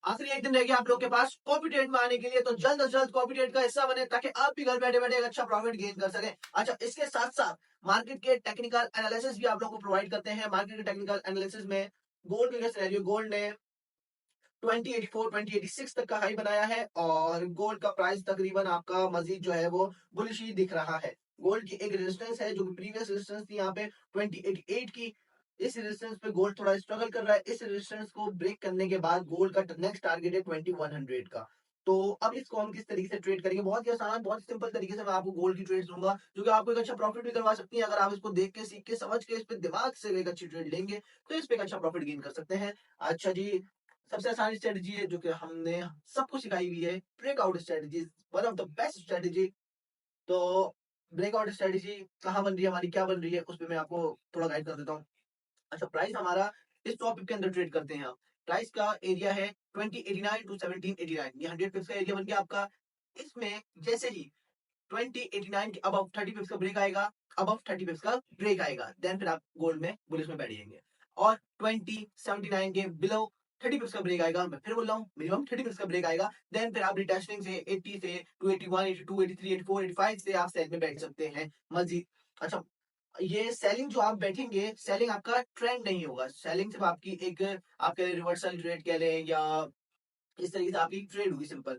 आखिरी एक दिन रह गया आप लोग के पास कॉपी ट्रेड में आने के लिए, तो जल्द से जल्द कॉपी ट्रेड का हिस्सा बने ताकि आप भी घर बैठे बैठे एक अच्छा प्रॉफिट गेन कर सकें। अच्छा, इसके साथ साथ मार्केट के टेक्निकल एनालिसिस भी आप लोग को प्रोवाइड करते हैं। मार्केट के टेक्निकल एनालिसिस में गोल्ड का सिनेरियो, गोल्ड ने 2084 2086 तक का हाई बनाया है और गोल्ड का प्राइस तकरीबन आपका मजीद जो है वो बुलिश ही दिख रहा है। गोल्ड की एक रेजिस्टेंस है जो कि प्रीवियस रेजिस्टेंस थी यहाँ पे 2088 की। इस रेजिस्टेंस पे गोल्ड थोड़ा स्ट्रगल कर रहा है। इस रेजिस्टेंस को ब्रेक करने के बाद गोल्ड का नेक्स्ट टारगेट है 2100 का। तो अब इसको हम किस तरीके से ट्रेड करेंगे, बहुत ही आसान, बहुत ही सिंपल तरीके से मैं आपको गोल्ड की ट्रेड दूंगा जो कि आपको एक अच्छा प्रॉफिट भी करवा सकती है। अगर आप इसको देख के, सीख के, समझ के, इस पे दिमाग से एक अच्छी ट्रेड लेंगे तो इस पे एक अच्छा प्रॉफिट गेन कर सकते हैं। अच्छा जी, सबसे आसान स्ट्रेटजी है जो कि हमने सबको सिखाई हुई है, breakout strategy, one of the best strategy. तो ब्रेकआउट स्ट्रेटजी कहाँ बन रही है हमारी, क्या बन रही है, उस पर मैं आपको थोड़ा गाइड कर देता हूँ। अच्छा, प्राइस हमारा इस टॉपिक के अंदर ट्रेड करते हैं हम। प्राइस का एरिया है 2089 टू 1789, ये 100 पिप्स का एरिया बन गया आपका। इसमें जैसे ही 2089 के अबव 30 पिप्स का ब्रेक आएगा, अबव 30 पिप्स का ब्रेक आएगा, देन फिर आप गोल्ड में, बुलिश में बैठ जाएंगे। और 2079 के बिलो 30 पिप्स का ब्रेक आएगा, मैं फिर बोल रहा हूँ मिनिमम 30 पिप्स का ब्रेक आएगा, देन फिर आप रिटेस्टिंग से 80 से 281 82 83 84 85 से आप सेल में बैठ सकते हैं मजीद। अच्छा, ये सेलिंग जो आप बैठेंगे, सेलिंग आपका ट्रेंड नहीं होगा, सेलिंग सिर्फ आपकी एक आपके रिवर्सल ट्रेड कह लें या इस तरीके से आपकी ट्रेड होगी सिंपल।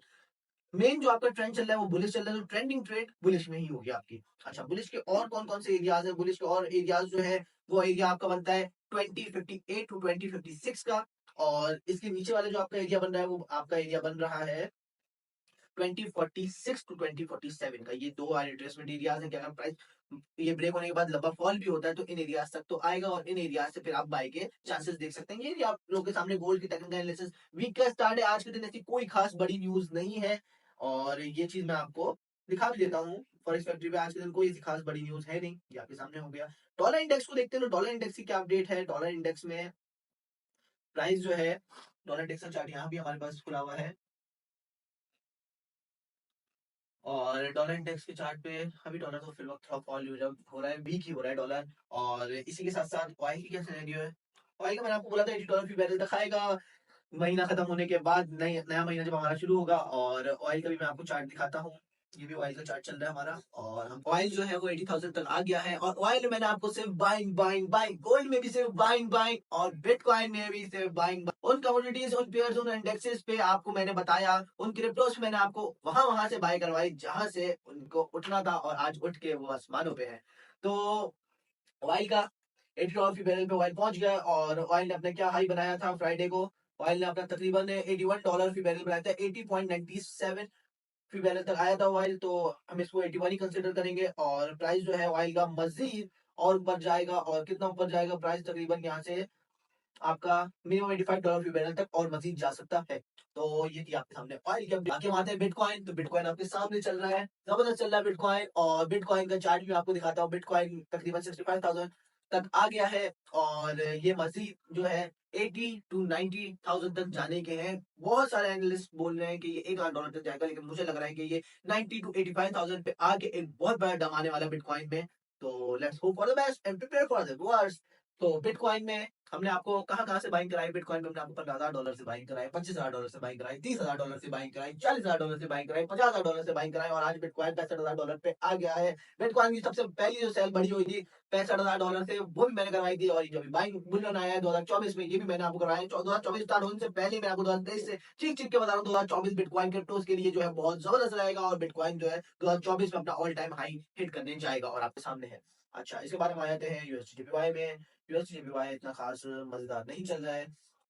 मेन जो आपका ट्रेंड चल रहा है वो बुलिश चल रहा है, तो ट्रेंडिंग ट्रेड बुलिश में ही होगी आपकी। अच्छा, बुलिश के और कौन कौन से एरियाज है, बुलिश के और एरियाज जो है वो एरिया आपका बनता है 2058 टू 2056 का। और इसके नीचे वाले जो आपका एरिया बन रहा है वो आपका एरिया बन रहा है 2046 टू 2047 का। ये दो रिट्रेसमेंट एरियाज हैं कि अगर प्राइस ये ब्रेक होने के बाद लंबा फॉल भी होता है तो इन एरियाज तक तो आएगा और इन एरियाज से फिर आप बाय के चांसेस देख सकते हैं। ये भी आप लोगों के सामने गोल्ड की टेक्निकल एनालिसिस वीक का स्टार्ट है। आज के दिन ऐसी कोई खास बड़ी न्यूज नहीं है और ये चीज मैं आपको दिखा भी देता हूँ। फॉरेक्स फैक्ट्री पे आज के दिन कोई ऐसी खास बड़ी न्यूज है नहीं, ये आपके सामने हो गया। डॉलर इंडेक्स को देखते हैं, तो डॉलर इंडेक्स की क्या अपडेट है। डॉलर इंडेक्स में प्राइस जो है, डॉलर इंडेक्स का चार्ट यहाँ भी हमारे पास खुला हुआ है और डॉलर इंडेक्स के चार्ट पे अभी डॉलर तो फिल वक्त थोड़ा फॉल हो रहा है, वीक ही हो रहा है डॉलर। और इसी के साथ साथ ऑयल की क्या सिनेरियो है। ऑयल का मैंने आपको बोला था $80 फी बैरल दिखाएगा महीना खत्म होने के बाद, नया महीना जब हमारा शुरू होगा। और ऑयल का भी मैं आपको चार्ट दिखाता हूँ। ये भी ऑयल का चार्ट चल रहा है हमारा और हम ऑयल जो है वो 80,000 तक आ गया है। और ऑयल में मैंने आपको सिर्फ बाइंग बाइंग बाइंग, गोल्ड में भी सिर्फ बाइंग बाइंग और बिटकॉइन में भी सिर्फ बाइंग। उन कमोडिटीज, उन पेयर्स, उन इंडेक्सेस पे आपको मैंने बताया, उन क्रिप्टोस मैंने आपको वहां वहां से बाय करवाई जहां से उनको उठना था और आज उठ के वो आसमानों पे है। तो ऑयल का $80 की बैरल पे ऑयल पहुंच गया और ऑयल ने अपने क्या हाई बनाया था फ्राइडे को। ऑयल ने अपना तकरीबन $81 फी बैरल बनाया था, 80.97 फी बैरल तक आया था ऑयल। तो हम इसको 81 ही कंसिडर करेंगे और प्राइस जो है ऑयल का मजीद और ऊपर जाएगा। और कितना ऊपर जाएगा प्राइस, तकरीबन यहाँ से आपका मिनिमम $85 फी बैरल तक और मजीद जा सकता है। तो ये थी आपके सामने ऑयल की अपडेट। आगे हम आते हैं बिटकॉइन। तो बिटकॉइन आपके सामने चल रहा है, जबरदस्त चल रहा है बिटकॉइन। और बिटकॉइन का चार्ट भी मैं आपको दिखाता हूँ। बिटकॉइन तकरीबन 65,000 तक आ गया है और ये मजीद जो है 80 टू 90,000 तक जाने के हैं। बहुत सारे एनालिस्ट बोल रहे हैं कि ये $1,00,000 तक जाएगा, लेकिन मुझे लग रहा है कि ये 90 टू 85,000 पे आके एक बहुत बड़ा दम आने वाला है बिटकॉइन में। तो let's hope for the best and prepare for the worst. तो बिटकॉइन में हमने आपको कहाँ कहाँ से बाइंग कराई, बिटकॉइन में हमने आपको $15,000 से बाइंग कराई, $25,000 से बाइंग कराई, $30,000 से बाइंग कराई, $40,000 से बाइंग कराई, $50,000 से बाइंग कराई और आज बिटकॉइन $65,000 पे आ गया है। बिटकॉइन की सबसे पहली जो सेल बड़ी हुई थी $65,000 से, वो भी मैंने करवाई थी। और जो भी बाइंग बुलियन आया है 2024 में, ये भी मैंने आपको करवाया। 2024 स्टार्ट होने से पहले मैं आपको 2023 से चीख चीख के बता रहा हूँ 2024 बिटकॉइन क्रिप्टोस के लिए जो है बहुत जबरदस्त रहेगा और बिटकॉइन जो है 2024 में अपना ऑल टाइम हाई हिट करने जाएगा और आपके सामने है। अच्छा, इसके बारे में आ जाते हैं यूएसडीपीवाई में। यूएसडीपीवाई इतना खास मजेदार नहीं चल रहा है,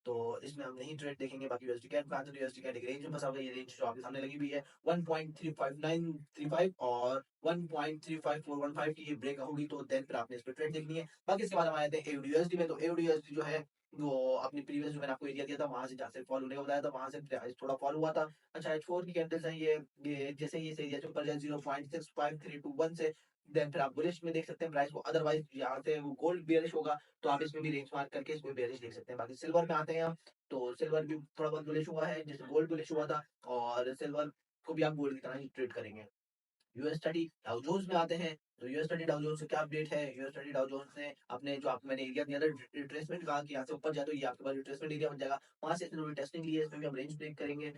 तो इसमें हम नहीं ट्रेड देखेंगे। बाकी यूएसडी कैट का, तो यूएसडी कैट एक रेंज में फंसा हुआ है। ये रेंज जो आपके सामने लगी हुई है 1.35935 और 1.35415 की ये ब्रेक होगी तो देन फिर आपने इस पर ट्रेड देखनी है। बाकी इसके बाद हम आए थे एयूडीयूएसडी में। तो एयूडीयूएसडी जो है वो अपनी प्रीवियस जो मैंने आपको एरिया दिया था वहां से, जहाँ से फॉल होने का बताया था, वहां से थोड़ा फॉल हुआ था। अच्छा, H4 की कैंडल्स हैं ये जैसे ही इस एरिया से ऊपर जाए 0.65321 से, देन फिर आप बुलिश में देख सकते हैं प्राइस को। अदरवाइज यहाँ से वो गोल्ड बेयरिश होगा तो आप इसमें भी रेंज मार्क करके इसमें बेयरिश देख सकते हैं। बाकी सिल्वर में आते हैं हम, तो सिल्वर भी थोड़ा बहुत बुलिश हुआ है जैसे गोल्ड बुलिश हुआ था और सिल्वर को भी आप गोल्ड की तरह ही ट्रेड करेंगे। यूएस स्टडी डाउ जोन्स में आते हैं। तो यूएस स्टडी डाउ जोन्स से क्या अपडेट है? यूएस स्टडी डाउ जोन्स ने अपने जो आपको मैंने एरिया दिया था रिट्रेसमेंट कहा कि यहाँ से ऊपर जाए तो ये आपके पास रिट्रेसमेंट एरिया बन जाएगा। वहां से इन्होंने टेस्टिंग ली है, इसमें भी हम रेंज ब्रेक करेंगे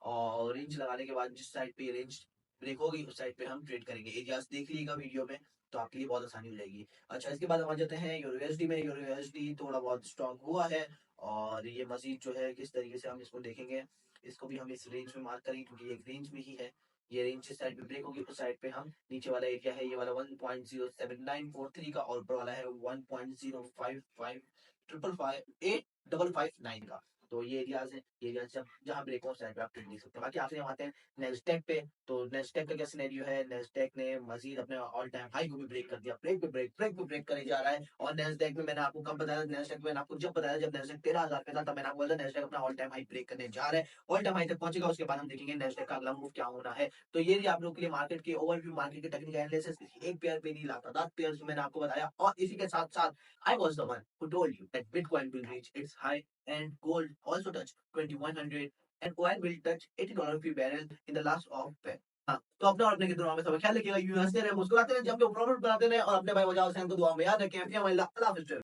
और रेंज लगाने के बाद जिस साइड पे रेंज ब्रेक होगी उस साइड पे हम ट्रेड करेंगे। एरियाज देख लीजिएगा वीडियो में, तो आपके लिए बहुत आसानी हो जाएगी। अच्छा, इसके बाद हम आ जाते हैं यूरो यूएसडी में। यूरो यूएसडी थोड़ा बहुत स्ट्रांग हुआ है और ये मजीद जो है किस तरीके से हम इसको देखेंगे, इसको भी हम इस रेंज में मार्क करेंगे क्योंकि ये एक रेंज में ही है। ये रेंज जिस साइड पे ब्रेक होगी उस साइड पे हम नीचे वाला एरिया है ये वाला 1.07943 का, और ऊपर वाला है 1.055 85559 का। तो ये एरियाज है, ये एरियाज जब जहाँ ब्रेक हो साइड पे आप ट्रेड देख सकते हैं। बाकी आपसे हम आते हैं नेस्डेक पे। तो नेस्डेक का क्या सिनेरियो है? नेस्डेक ने मजीद अपने ऑल टाइम हाई को भी ब्रेक कर दिया, ब्रेक पे ब्रेक करे जा रहा है। और नेस्डेक में मैंने आपको कब बताया? नेस्डेक मैंने आपको जब बताया जब नेस्डेक 13,000 पे था, तब मैंने आपको बोला नेस्डेक अपना ऑल टाइम हाई ब्रेक करने जा रहा है, ऑल टाइम हाई तक पहुंचेगा, उसके बाद हम देखेंगे नेस्डेक का अगला मूव क्या होना है। तो ये आप लोग के लिए मार्केट के ओवरव्यू, मार्केट के टेक्निकल एनालिसिस, एक पेयर पे नहीं लाता 10 पेयर मैंने आपको बताया। और इसी के साथ साथ I was the one who told you that Bitcoin will reach its high and gold also touch 2100 and oil will touch $80 per barrel in the last of Feb। हाँ, तो अपने और अपने के दुआ में सब ख्याल रखिएगा, यूएसए रहे, मुस्कुराते रहे, जब भी प्रॉफिट बनाते रहे और अपने भाई वजह हुसैन को दुआ में याद रखें। अल्लाह हाफिज़।